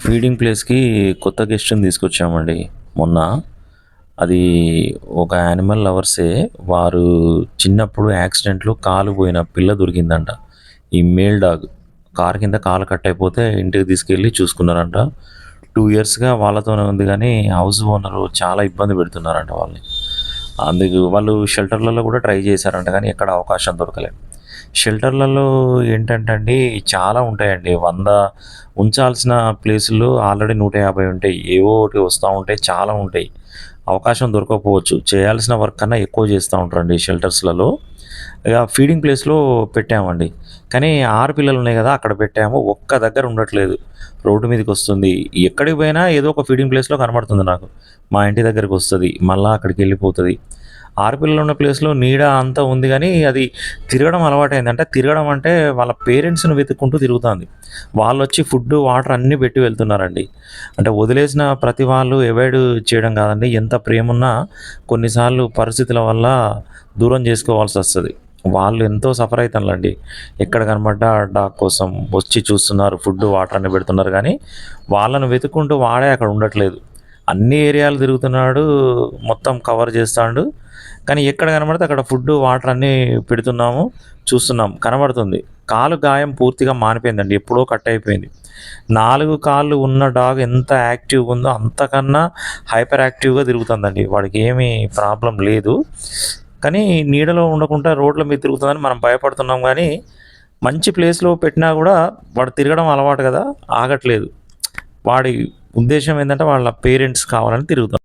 Feeding ప్లేస్‌కి కొత్త గెస్ట్‌ని తీసుకొచ్చామండి మొన్న. అది ఒక యానిమల్ లవర్సే. వారు చిన్నప్పుడు యాక్సిడెంట్‌లో కాలు పోయిన పిల్ల దొరికిందంట. ఈ మేల్ డాగ్. కారు కింద కాలు కట్ అయిపోతే ఇంటికి తీసుకెళ్ళి చూసుకున్నారంట. 2 ఇయర్స్‌గా వాళ్ళతోనే ఉంది గానీ, హౌస్ ఓనరు చాలా ఇబ్బంది పెడుతున్నారంట వాళ్ళని. అందుకు వాళ్ళు షెల్టర్‌లలో కూడా ట్రై చేశారంట గానీ, ఎక్కడ అవకాశం దొరకలే. షెల్టర్‌లలో ఏంటంటే అండి, చాలా ఉంటాయండి. 100 ఉంచాల్సిన ప్లేసులు ఆల్రెడీ 150 ఉంటాయి. ఏవో ఒకటి వస్తా ఉంటాయి. చాలా ఉంటాయి. అవకాశం దొరకకపోవచ్చు. చేయాల్సిన వర్క్ కన్నా ఎక్కువ చేస్తా ఉంటారండి షెల్టర్స్‌లలో. ఇగ ఫీడింగ్ ప్లేస్‌లో పెట్టామండి. కానీ 6 పిల్లలున్నాయి గదా! అక్కడ పెట్టాము. ఒక్క దగ్గర ఉండట్లేదు. రోడ్డు మీదకొస్తుంది. ఎక్కడికి పోయినా ఏదో ఒక ఫీడింగ్ ప్లేస్‌లో కనబడుతుంది నాకు. మా ఇంటి దగ్గరకొస్తది. మళ్ళా అక్కడికెళ్ళిపోతది. 6 పిల్లలున్న ప్లేస్‌లో నీడ అంతా ఉంది గానీ, అది తిరగడం అలవాటయింది. అంటే తిరగడం అంటే వాళ్ళ పేరెంట్స్‌ని వెతుక్కుంటూ తిరుగుతాంది. వాళ్ళొచ్చి ఫుడ్డు, వాటర్ అన్నీ పెట్టి వెళ్తున్నారండి. అంటే వదిలేసిన ప్రతి వాళ్ళు అవాయిడ్ చేయడం కాదండి. ఎంత ప్రేమున్నా కొన్నిసార్లు పరిస్థితుల వల్ల దూరం చేసుకోవాల్సొస్తది. వాళ్ళు ఎంతో సఫర్ అయితాండ్లండి. ఎక్కడ కనపడ్డా డాగ్ కోసం వచ్చి చూస్తున్నారు. ఫుడ్డు, వాటర్ అన్నీ పెడుతున్నారు గానీ, వాళ్ళని వెతుక్కుంటూ వాడే అక్కడ ఉండట్లేదు. అన్ని ఏరియాలు తిరుగుతున్నాడు. మొత్తం కవర్ చేస్తాండు. కానీ ఎక్కడ కనపడితే అక్కడ ఫుడ్డు, వాటర్ అన్నీ పెడుతున్నాము. చూస్తున్నాం. కనబడుతుంది. కాలు గాయం పూర్తిగా మానిపోయిందండి. ఎప్పుడో కట్ అయిపోయింది. 4 కాళ్ళు ఉన్న డాగ్ ఎంత యాక్టివ్‌గా ఉందో అంతకన్నా హైపర్ యాక్టివ్‌గా తిరుగుతుందండి. వాడికి ఏమీ ప్రాబ్లమ్ లేదు. కానీ నీడలో ఉండకుండా రోడ్ల మీద తిరుగుతుందని మనం భయపడుతున్నాం గానీ, మంచి ప్లేస్‌లో పెట్టినా గూడా వాడు తిరగడం అలవాటు గదా! ఆగట్లేదు. వాడి ఉద్దేశ్యం ఏందంటే వాళ్ళ పేరెంట్స్ కావాలని తిరుగుతాం.